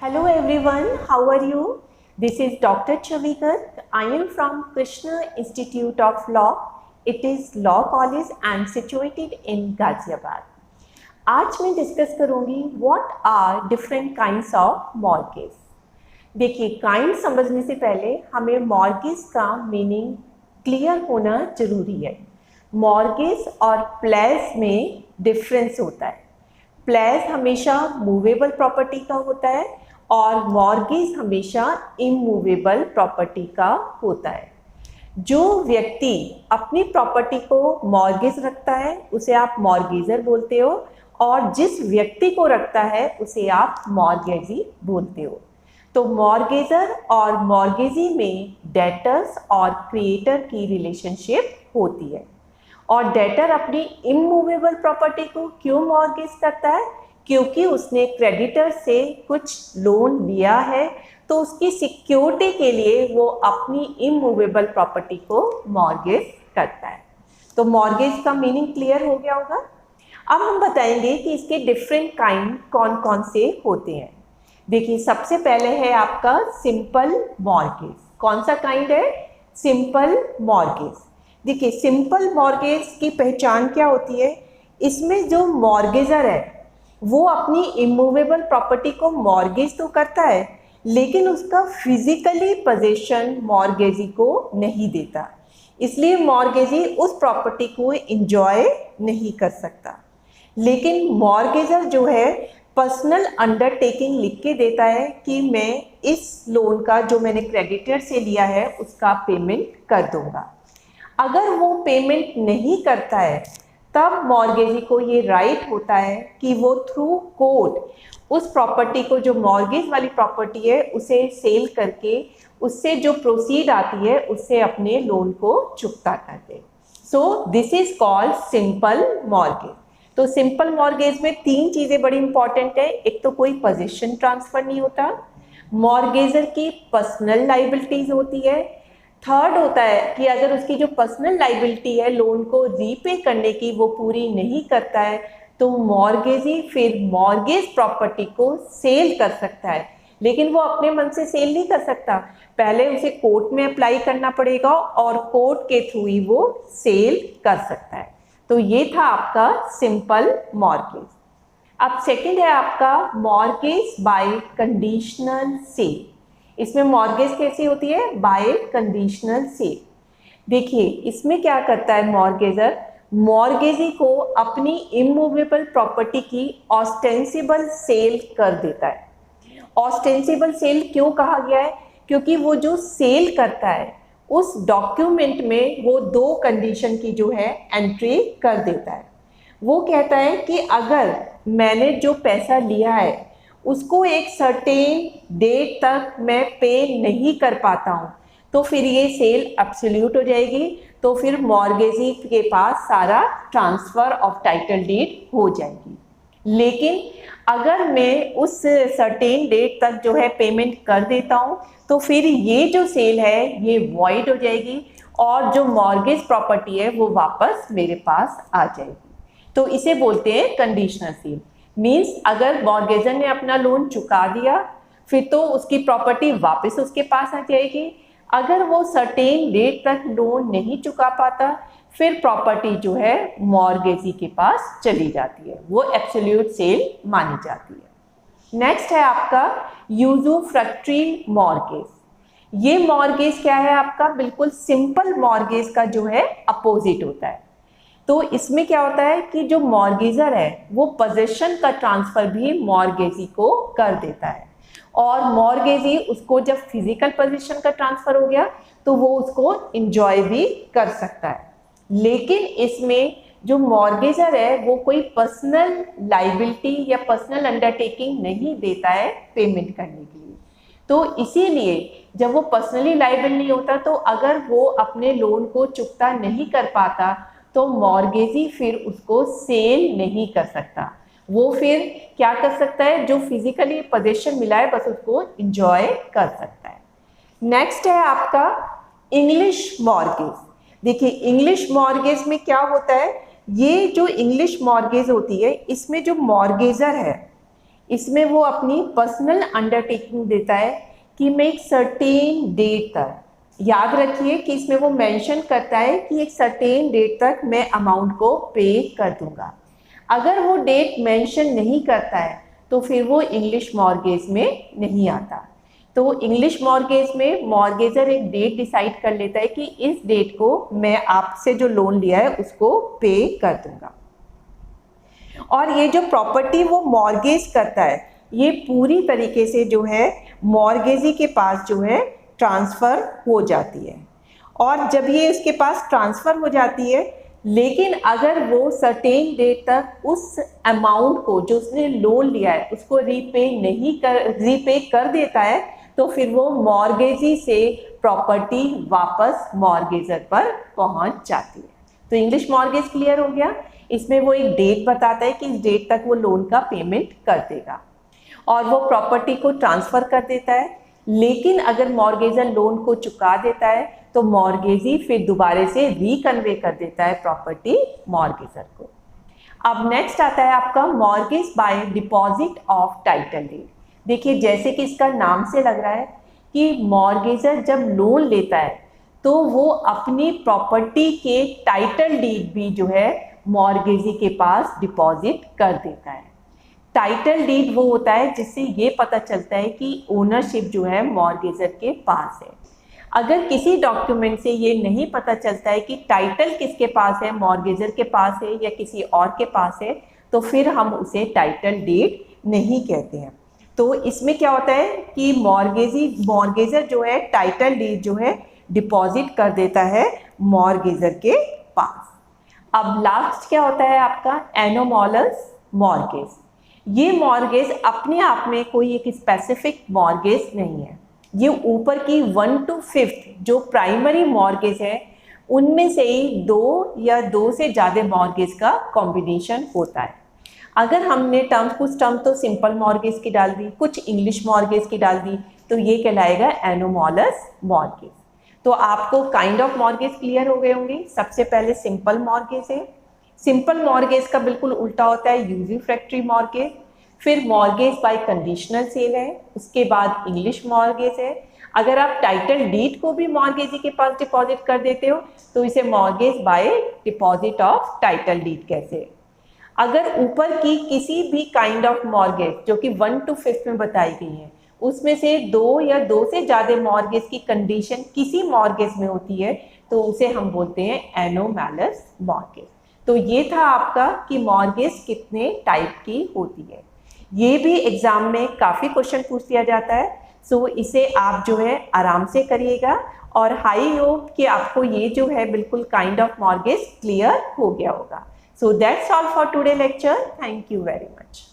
Hello everyone, how are you? This is Dr. Chavikat. I am from Krishna Institute of Law. It is Law College and situated in Ghaziabad. आज मैं discuss करूंगी what are different kinds of mortgage. देखिए, kind समझने से पहले हमें mortgage का meaning clear होना जरूरी है। मॉर्गेज और प्लेज में डिफरेंस होता है। प्लेज हमेशा मूवेबल प्रॉपर्टी का होता है और मॉर्गेज हमेशा इमूवेबल प्रॉपर्टी का होता है। जो व्यक्ति अपनी प्रॉपर्टी को मॉर्गेज रखता है उसे आप मॉर्गेजर बोलते हो और जिस व्यक्ति को रखता है उसे आप मॉर्गेजी बोलते हो। तो मॉर्गेजर और मॉर्गेजी में डेटर्स और क्रिएटर की रिलेशनशिप होती है। और डेटर अपनी इमूवेबल प्रॉपर्टी को क्यों मॉर्गेज करता है? क्योंकि उसने क्रेडिटर से कुछ लोन लिया है, तो उसकी सिक्योरिटी के लिए वो अपनी इमूवेबल प्रॉपर्टी को मॉर्गेज करता है। तो मॉर्गेज का मीनिंग क्लियर हो गया होगा। अब हम बताएंगे कि इसके डिफरेंट काइंड कौन कौन से होते हैं। देखिए, सबसे पहले है आपका सिंपल मॉर्गेज। कौन सा काइंड है? Simple mortgage. देखिए, सिंपल मॉर्गेज की पहचान क्या होती है? इसमें जो मॉर्गेजर है वो अपनी इमूवेबल प्रॉपर्टी को मॉर्गेज तो करता है, लेकिन उसका फिजिकली पोजीशन मॉर्गेजी को नहीं देता। इसलिए मॉर्गेजी उस प्रॉपर्टी को एंजॉय नहीं कर सकता। लेकिन मॉर्गेजर जो है पर्सनल अंडरटेकिंग लिख के देता है कि मैं इस लोन का जो मैंने क्रेडिटर से लिया है उसका पेमेंट कर दूंगा। अगर वो पेमेंट नहीं करता है तब मॉर्गेजी को ये राइट होता है कि वो थ्रू कोर्ट उस प्रॉपर्टी को, जो मॉर्गेज वाली प्रॉपर्टी है, उसे सेल करके उससे जो प्रोसीड आती है उससे अपने लोन को चुकता कर दे। So this is called simple mortgage. तो सिंपल मॉर्गेज में तीन चीज़ें बड़ी इंपॉर्टेंट है। एक तो कोई पोजीशन ट्रांसफर नहीं होता, मॉर्गेजर की पर्सनल लाइबिलिटीज होती है, थर्ड होता है कि अगर उसकी जो पर्सनल लाइबिलिटी है लोन को रीपे करने की वो पूरी नहीं करता है तो मॉर्गेजी फिर मॉर्गेज प्रॉपर्टी को सेल कर सकता है। लेकिन वो अपने मन से सेल नहीं कर सकता, पहले उसे कोर्ट में अप्लाई करना पड़ेगा और कोर्ट के थ्रू ही वो सेल कर सकता है। तो ये था आपका सिंपल मॉर्गेज। अब सेकंड है आपका मॉर्गेज बाय कंडीशनल सेल। इसमें मॉर्गेज कैसी होती है? Bye conditional cell. देखिए, इसमें क्या करता है मॉर्गेजर? मॉर्गेजी को अपनी इमूवेबल प्रॉपर्टी की ऑस्टेंसिबल सेल कर देता है। ऑस्टेंसिबल सेल क्यों कहा गया है? क्योंकि वो जो सेल करता है उस डॉक्यूमेंट में वो दो कंडीशन की जो है एंट्री कर देता है। वो कहता है कि अगर मैंने जो पैसा लिया है उसको एक सर्टेन डेट तक मैं पे नहीं कर पाता हूँ तो फिर ये सेल एब्सोल्यूट हो जाएगी। तो फिर मॉर्गेजी के पास सारा ट्रांसफ़र ऑफ टाइटल डीड हो जाएगी। लेकिन अगर मैं उस सर्टेन डेट तक जो है पेमेंट कर देता हूँ तो फिर ये जो सेल है ये वॉइड हो जाएगी और जो मॉर्गेज प्रॉपर्टी है वो वापस मेरे पास आ जाएगी। तो इसे बोलते हैं कंडीशनल सेल। मीन्स अगर मॉर्गेजर ने अपना लोन चुका दिया फिर तो उसकी प्रॉपर्टी वापस उसके पास आ जाएगी। अगर वो सर्टेन डेट तक लोन नहीं चुका पाता फिर प्रॉपर्टी जो है मॉर्गेजी के पास चली जाती है, वो एब्सोल्यूट सेल मानी जाती है। नेक्स्ट है आपका यूजुफ्रक्टरी मॉर्गेज। ये मॉर्गेज क्या है आपका? बिल्कुल सिंपल मॉर्गेज का जो है अपोजिट होता है। तो इसमें क्या होता है कि जो मॉर्गेजर है वो पोजीशन का ट्रांसफर भी मॉर्गेजी को कर देता है और मॉर्गेजी उसको जब फिजिकल पोजीशन का ट्रांसफर हो गया तो वो उसको एंजॉय भी कर सकता है। लेकिन इसमें जो मॉर्गेजर है वो कोई पर्सनल लाइबिलिटी या पर्सनल अंडरटेकिंग नहीं देता है पेमेंट करने के लिए। तो इसीलिए जब वो पर्सनली लाइबल नहीं होता तो अगर वो अपने लोन को चुकता नहीं कर पाता तो मॉर्गेजी फिर उसको सेल नहीं कर सकता। वो फिर क्या कर सकता है? जो फिजिकली पोजीशन मिला है बस उसको एंजॉय कर सकता है। नेक्स्ट है आपका इंग्लिश मॉर्गेज। देखिए, इंग्लिश मॉर्गेज में क्या होता है? ये जो इंग्लिश मॉर्गेज होती है इसमें जो मॉर्गेजर है इसमें वो अपनी पर्सनल अंडरटेकिंग देता है कि मैं एक सर्टेन डेट तक, याद रखिए कि इसमें वो मेंशन करता है कि एक सर्टेन डेट तक मैं अमाउंट को पे कर दूंगा। अगर वो डेट मेंशन नहीं करता है तो फिर वो इंग्लिश मॉर्गेज में नहीं आता। तो इंग्लिश मॉर्गेज में मॉर्गेजर एक डेट डिसाइड कर लेता है कि इस डेट को मैं आपसे जो लोन लिया है उसको पे कर दूंगा। और ये जो प्रॉपर्टी वो मॉर्गेज करता है ये पूरी तरीके से जो है मॉर्गेजी के पास जो है ट्रांसफ़र हो जाती है। और जब ये उसके पास ट्रांसफ़र हो जाती है, लेकिन अगर वो सर्टेन डेट तक उस अमाउंट को जो उसने लोन लिया है उसको रीपे कर देता है, तो फिर वो मॉर्गेजी से प्रॉपर्टी वापस मॉर्गेजर पर पहुंच जाती है। तो इंग्लिश मॉर्गेज क्लियर हो गया। इसमें वो एक डेट बताता है कि इस डेट तक वो लोन का पेमेंट कर देगा और वो प्रॉपर्टी को ट्रांसफ़र कर देता है। लेकिन अगर मॉर्गेजर लोन को चुका देता है तो मॉर्गेजी फिर दोबारा से रीकन्वे कर देता है प्रॉपर्टी मॉर्गेजर को। अब नेक्स्ट आता है आपका mortgage by deposit of title deed. देखिए जैसे कि इसका नाम से लग रहा है कि मॉर्गेजर जब लोन लेता है तो वो अपनी प्रॉपर्टी के टाइटल डीड भी जो है मॉर्गेजी के पास डिपॉजिट कर देता है। टाइटल डीड वो होता है जिससे ये पता चलता है कि ओनरशिप जो है मॉर्गेजर के पास है। अगर किसी डॉक्यूमेंट से ये नहीं पता चलता है कि टाइटल किसके पास है, मॉर्गेजर के पास है या किसी और के पास है, तो फिर हम उसे टाइटल डीड नहीं कहते हैं। तो इसमें क्या होता है कि मॉर्गेजर जो है टाइटल डीड जो है डिपॉजिट कर देता है मॉर्गेजर के पास। अब लास्ट क्या होता है आपका एनोमॉलस मॉर्गेज। ये मॉर्गेज अपने आप में कोई एक स्पेसिफिक मॉर्गेज नहीं है, ये ऊपर की 1 to 5 जो प्राइमरी मॉर्गेज है उनमें से ही 2 या 2 से ज़्यादा मॉर्गेज का कॉम्बिनेशन होता है। अगर हमने कुछ टर्म तो सिंपल मॉर्गेज की डाल दी, कुछ इंग्लिश मॉर्गेज की डाल दी, तो ये कहलाएगा एनोमॉलस मॉर्गेज। तो आपको काइंड ऑफ मॉर्गेज क्लियर हो गए होंगे। सबसे पहले सिंपल मॉर्गेज है। सिंपल मॉर्गेज का बिल्कुल उल्टा होता है यूज़िफ्रैक्टरी मॉर्गेज। फिर मॉर्गेज बाय कंडीशनल सेल है, उसके बाद इंग्लिश मॉर्गेज है। अगर आप टाइटल डीड को भी मॉर्गेजी के पास डिपॉजिट कर देते हो तो इसे mortgage by deposit of title deed कैसे। अगर ऊपर की किसी भी काइंड ऑफ मॉर्गेज जो कि 1 to 5 में बताई गई है उसमें से 2 या 2 से ज़्यादा मॉर्गेज की कंडीशन किसी मॉर्गेज में होती है तो उसे हम बोलते हैं एनोमैलस मॉर्गेज। तो ये था आपका कि मॉर्गेज कितने टाइप की होती है। ये भी एग्जाम में काफ़ी क्वेश्चन पूछ दिया जाता है। सो इसे आप जो है आराम से करिएगा और हाई होप कि आपको ये जो है बिल्कुल काइंड ऑफ मॉर्गेज क्लियर हो गया होगा। So that's all for today lecture. Thank you very much.